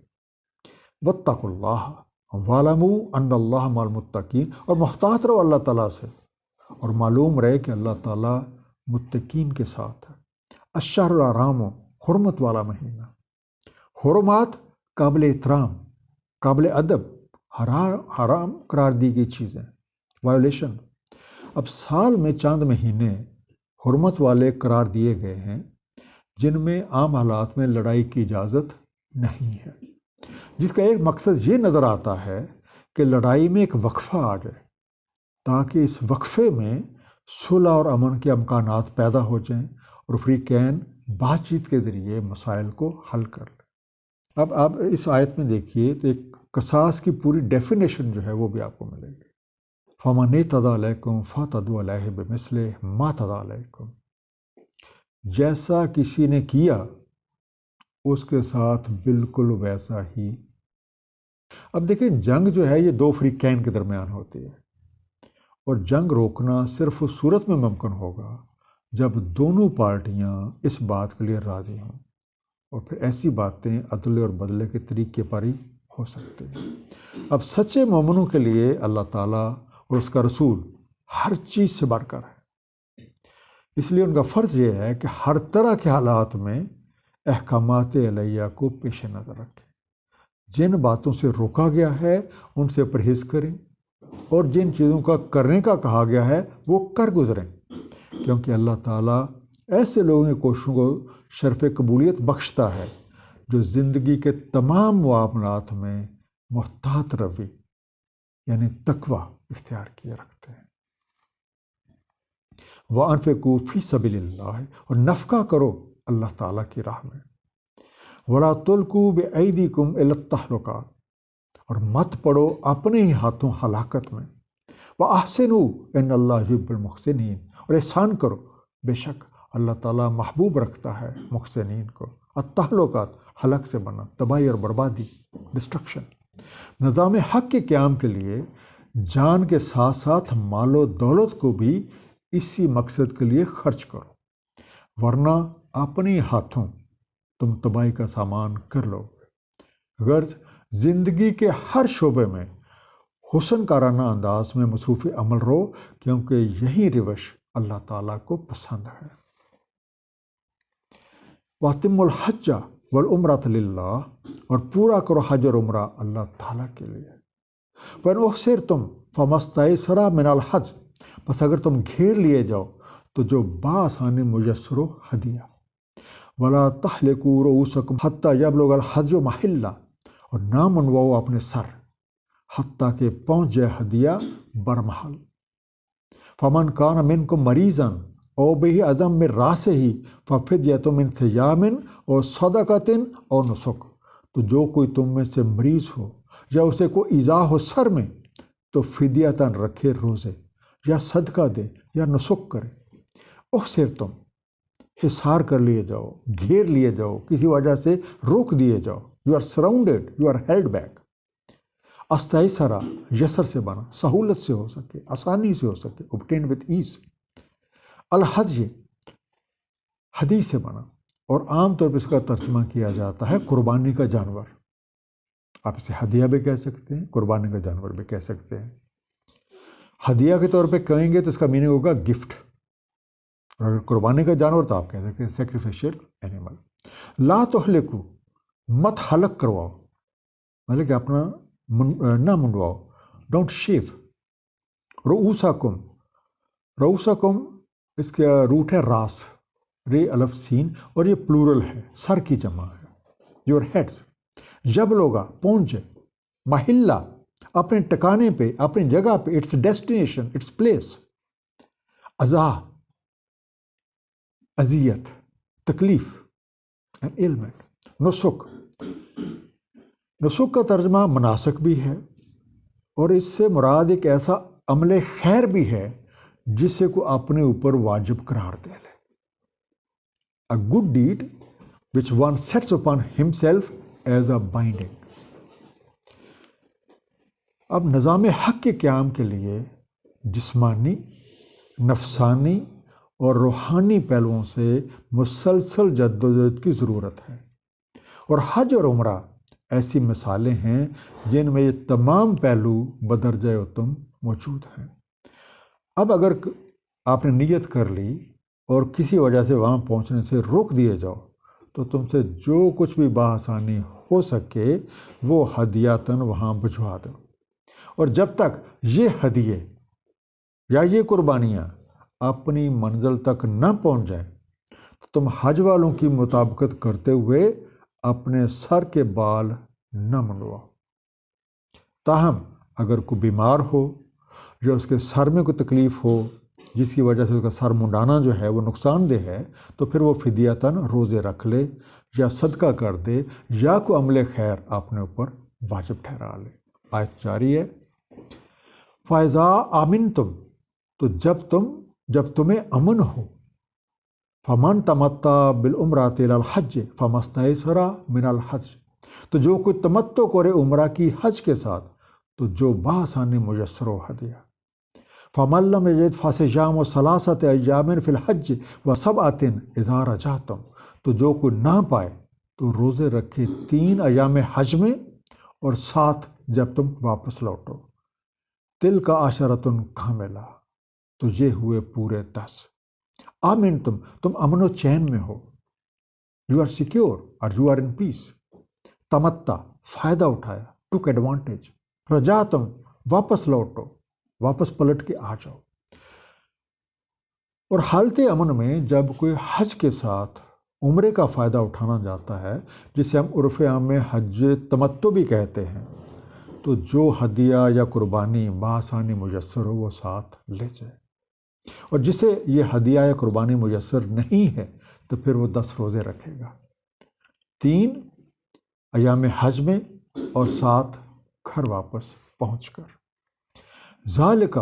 وَاتَّقُوا اللَّهَ وَاعْلَمُوا أَنَّ اللَّهَ مَعَ الْمُتَّقِينَ، اور محتاط رہو اللہ تعالیٰ سے اور معلوم رہے کہ اللہ تعالیٰ متقین کے ساتھ ہے۔ الشہر الحرام، حرمت والا مہینہ، حرمات قابل احترام، قابل ادب، حرام قرار دی گئی چیزیں، وائولیشن۔ اب سال میں چند مہینے حرمت والے قرار دیے گئے ہیں جن میں عام حالات میں لڑائی کی اجازت نہیں ہے، جس کا ایک مقصد یہ نظر آتا ہے کہ لڑائی میں ایک وقفہ آ جائے تاکہ اس وقفے میں صلح اور امن کے امکانات پیدا ہو جائیں اور فریقین بات چیت کے ذریعے مسائل کو حل کر لیں۔ اب آپ اس آیت میں دیکھیے تو ایک قصاص کی پوری ڈیفینیشن جو ہے وہ بھی آپ کو ملے گی۔ فَمَنِ اعْتَدَىٰ عَلَيْكُمْ فَاعْتَدُوا عَلَيْهِ بِمِثْلِ مَا اعْتَدَىٰ عَلَيْكُمْ، جیسا کسی نے کیا اس کے ساتھ بالکل ویسا ہی۔ اب دیکھیں جنگ جو ہے یہ دو فریقین کے درمیان ہوتی ہے، اور جنگ روکنا صرف اس صورت میں ممکن ہوگا جب دونوں پارٹیاں اس بات کے لیے راضی ہوں، اور پھر ایسی باتیں عدل اور بدلے کے طریقے پر ہی ہو سکتے ہیں۔ اب سچے مومنوں کے لیے اللہ تعالیٰ اور اس کا رسول ہر چیز سے بڑھ کر ہے، اس لیے ان کا فرض یہ ہے کہ ہر طرح کے حالات میں احکامات الہیہ کو پیش نظر رکھیں، جن باتوں سے روکا گیا ہے ان سے پرہیز کریں، اور جن چیزوں کا کرنے کا کہا گیا ہے وہ کر گزریں، کیونکہ اللہ تعالیٰ ایسے لوگوں کی کوششوں کو شرف قبولیت بخشتا ہے جو زندگی کے تمام معاملات میں محتاط روی یعنی تقوی اختیار کیے رکھتے ہیں۔ وَأَنفِقُوا فِي سَبِيلِ اللَّهِ، اور نفقہ کرو اللہ تعالیٰ کی راہ میں۔ وَلَا تُلْقُوا بِأَيْدِيكُمْ إِلَى التَّهْلُكَةِ، اور مت پڑو اپنے ہی ہاتھوں ہلاکت میں۔ وَأَحْسِنُوا إِنَّ اللَّهَ يُحِبُّ الْمُحْسِنِينَ، اور احسان کرو، بے شک اللہ تعالیٰ محبوب رکھتا ہے محسنین کو۔ التہلکات، ہلاک سے بنا، تباہی اور بربادی، ڈسٹرکشن۔ نظام حق کے قیام کے لیے جان کے ساتھ ساتھ مال و دولت کو بھی اسی مقصد کے لیے خرچ کرو، ورنہ اپنے ہاتھوں تم تباہی کا سامان کر لو گے۔ غرض زندگی کے ہر شعبے میں حسن کارانہ انداز میں مصروف عمل رہو، کیونکہ یہی روش اللہ تعالیٰ کو پسند ہے۔ وَأَتِمُّوا الْحَجَّ وَالْعُمْرَةَ لِلَّهِ، اور پورا کرو حج اور عمرہ اللہ تعالیٰ کے لیے۔ وَإِنْ أُحْصِرْتُمْ فَمَا اسْتَيْسَرَ مِنَ الْحَجِّ، بس اگر تم گھیر لیے جاؤ تو جو بآسانی میسر ہو ہدیہ۔ وَلَا تَحْلِقُوا رُؤُوسَكُمْ حَتَّى يَبْلُغَ الْحَدْيُ مَحِلَّهُ، اور نہ منڈواؤ اپنے سر حتیٰ کہ پہنچ جائے ہدیہ برمحل۔ فَمَنْ كَانَ مِنْكُمْ مَرِيضًا أَوْ بِهِ أَذًى مِّن رَأْسِهِ فَفِدْيَةٌ مِّن صِيَامٍ أَوْ صَدَقَةٍ أَوْ نُسُكٍ، تو جو کوئی تم میں سے مریض ہو یا اسے کوئی ایذا ہو سر میں تو فدیۃً رکھے روزے یا صدقہ دے یا نسک کرے۔ احصرتم، حصار کر لیے جاؤ، گھیر لیے جاؤ، کسی وجہ سے روک دیے جاؤ، you are surrounded, you are held back. استیسرا، یسر سے بنا، سہولت سے ہو سکے، آسانی سے ہو سکے، obtained with ease۔ الحج، حدیث سے بنا، اور عام طور پہ اس کا ترجمہ کیا جاتا ہے قربانی کا جانور۔ آپ اسے ہدیہ بھی کہہ سکتے ہیں، قربانی کا جانور بھی کہہ سکتے ہیں۔ ہدیہ کے طور پہ کہیں گے تو اس کا میننگ ہوگا گفٹ، اور اگر قربانی کا جانور تو آپ کہہ سکتے ہیں سیکریفیشل اینیمل۔ لا تحلقوا، مت حلق کرواؤ، مطلب کہ اپنا نہ منڈواؤ، ڈونٹ شیو۔ رؤوسکم، رؤوسکم اس کا روٹ ہے راس، رے الف سین، اور یہ پلورل ہے، سر کی جمع ہے، یور ہیڈز۔ جب لوگا، پہنچ جائے، محلہ، اپنے ٹکانے پہ، اپنی جگہ پہ، اٹس ڈیسٹینیشن، اٹس پلیس۔ اذا، اذیت، تکلیف، ایلمنٹ۔ نسک، نسک کا ترجمہ مناسک بھی ہے، اور اس سے مراد ایک ایسا عمل خیر بھی ہے جسے کو اپنے اوپر واجب قرار دے لے۔ A good deed which one sets upon himself as a binding۔ اب نظام حق کے قیام کے لیے جسمانی، نفسانی اور روحانی پہلوؤں سے مسلسل جدوجہد کی ضرورت ہے، اور حج اور عمرہ ایسی مثالیں ہیں جن میں یہ تمام پہلو بدرجہ اتم موجود ہیں۔ اب اگر آپ نے نیت کر لی اور کسی وجہ سے وہاں پہنچنے سے روک دیے جاؤ تو تم سے جو کچھ بھی بآسانی ہو سکے وہ ہدیاتاً وہاں بھجوا دو، اور جب تک یہ ہدیے یا یہ قربانیاں اپنی منزل تک نہ پہنچ جائیں تو تم حج والوں کی مطابقت کرتے ہوئے اپنے سر کے بال نہ منڈواؤ۔ تاہم اگر کوئی بیمار ہو یا اس کے سر میں کوئی تکلیف ہو جس کی وجہ سے اس کا سر منڈانا جو ہے وہ نقصان دہ ہے، تو پھر وہ فدیتاً روزے رکھ لے یا صدقہ کر دے یا کوئی عمل خیر اپنے اوپر واجب ٹھہرا لے۔ آیت جاری ہے، فَإِذَا آمِنْتُمْ، تو جب تمہیں امن ہو، فَمَنْ تَمَتَّعَ بِالْعُمْرَةِ إِلَى الْحَجِّ فَمَا اسْتَيْسَرَ مِنَ الْحَجِّ، تو جو کوئی تمتع کرے عمرہ کی حج کے ساتھ تو جو بآسانی میسر ہو ہدیہ۔ فَمَن لَّمْ يَجِدْ فَصِيَامُ ثَلَاثَةِ أَيَّامٍ فِي الْحَجِّ وَسَبْعَةٍ إِذَا رَجَعْتُمْ، تو جو کوئی نہ پائے تو روزے رکھے 3 ایام حج میں اور 7 جب تم واپس لوٹو۔ تِلْکَ عَشَرَةٌ کاملہ، تو یہ ہوئے پورے 10۔ آمن، تم امن و چین میں ہو، یو آر سیکیور اور یو آر ان پیس۔ تمتع، فائدہ اٹھایا، ٹوک ایڈوانٹیج۔ رجعتم، واپس لوٹو، واپس پلٹ کے آ جاؤ۔ اور حالت امن میں جب کوئی حج کے ساتھ عمرے کا فائدہ اٹھانا جاتا ہے، جسے ہم عرف عام میں حج تمتع بھی کہتے ہیں، تو جو ہدیہ یا قربانی بآسانی میسر ہو وہ ساتھ لے جائے، اور جسے یہ ہدیہ یا قربانی میسر نہیں ہے تو پھر وہ 10 روزے رکھے گا، 3 ایام حج میں اور 7 گھر واپس پہنچ کر۔ ذالک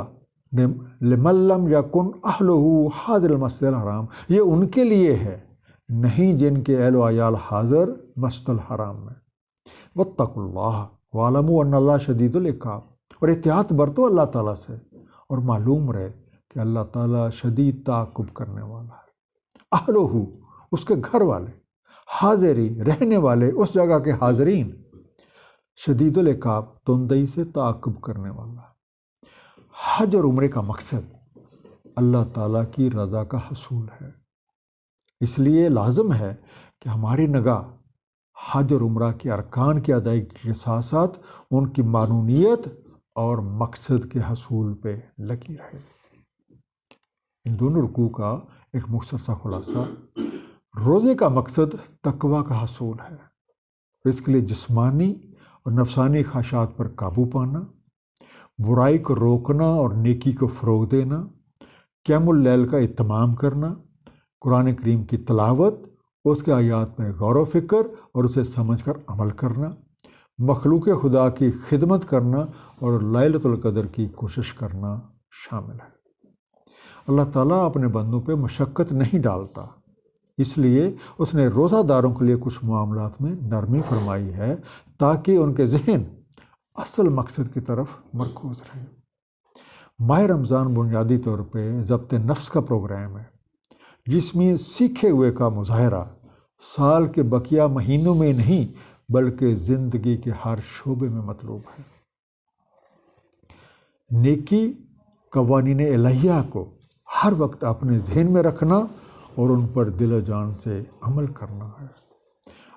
لمن لم یکن اہلہ حاضر المسجد الحرام، یہ ان کے لیے ہے نہیں جن کے اہل و عیال حاضر مسجد الحرام میں۔ واتقوا اللہ واعلموا ان اللہ شدید العقاب، اور احتیاط برتو اللہ تعالیٰ سے اور معلوم رہے کہ اللہ تعالیٰ شدید تعاقب کرنے والا ہے۔ اہلہ، اس کے گھر والے، حاضری رہنے والے اس جگہ کے حاضرین، شدید العقاب تندئی سے تعاقب کرنے والا۔ حج اور عمرے کا مقصد اللہ تعالیٰ کی رضا کا حصول ہے، اس لیے لازم ہے کہ ہماری نگاہ حج اور عمرہ کے ارکان کی ادائیگی کے ساتھ ساتھ ان کی معنونیت اور مقصد کے حصول پہ لگی رہے۔ ان دونوں رکوع کا ایک مختصر سا خلاصہ، روزے کا مقصد تقویٰ کا حصول ہے، اس کے لیے جسمانی اور نفسانی خواہشات پر قابو پانا، برائی کو روکنا اور نیکی کو فروغ دینا، قیام اللیل کا اہتمام کرنا، قرآن کریم کی تلاوت، اس کے آیات میں غور و فکر اور اسے سمجھ کر عمل کرنا، مخلوق خدا کی خدمت کرنا اور لیلۃ القدر کی کوشش کرنا شامل ہے۔ اللہ تعالیٰ اپنے بندوں پہ مشقت نہیں ڈالتا، اس لیے اس نے روزہ داروں کے لیے کچھ معاملات میں نرمی فرمائی ہے تاکہ ان کے ذہن اصل مقصد کی طرف مرکوز رہے۔ ماہ رمضان بنیادی طور پہ ضبط نفس کا پروگرام ہے، جس میں سیکھے ہوئے کا مظاہرہ سال کے بقیہ مہینوں میں نہیں بلکہ زندگی کے ہر شعبے میں مطلوب ہے۔ نیکی قوانین الہیہ کو ہر وقت اپنے ذہن میں رکھنا اور ان پر دل و جان سے عمل کرنا ہے۔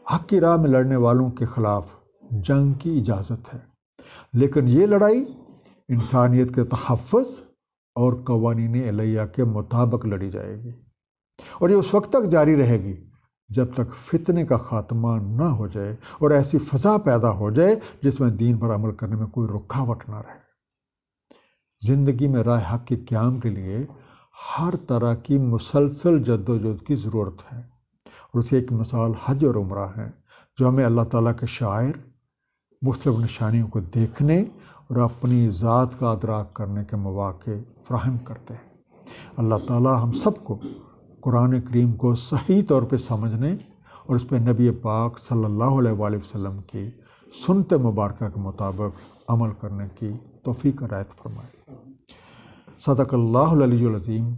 حق کی راہ میں لڑنے والوں کے خلاف جنگ کی اجازت ہے، لیکن یہ لڑائی انسانیت کے تحفظ اور قوانین الہیہ کے مطابق لڑی جائے گی، اور یہ اس وقت تک جاری رہے گی جب تک فتنے کا خاتمہ نہ ہو جائے اور ایسی فضا پیدا ہو جائے جس میں دین پر عمل کرنے میں کوئی رکاوٹ نہ رہے۔ زندگی میں راہ حق کے قیام کے لیے ہر طرح کی مسلسل جد و جہد کی ضرورت ہے، اور اس کی ایک مثال حج اور عمرہ ہے، جو ہمیں اللہ تعالیٰ کے شعائر، مختلف نشانیوں کو دیکھنے اور اپنی ذات کا ادراک کرنے کے مواقع فراہم کرتے ہیں۔ اللہ تعالیٰ ہم سب کو قرآن کریم کو صحیح طور پہ سمجھنے اور اس پہ نبی پاک صلی اللہ علیہ وآلہ وسلم کی سنت مبارکہ کے مطابق عمل کرنے کی توفیق عنایت فرمائے۔ صدق اللہ العلی العظیم،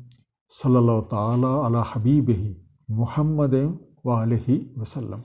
صلی اللہ تعالیٰ علی حبیبہ محمد وآلہ وسلم۔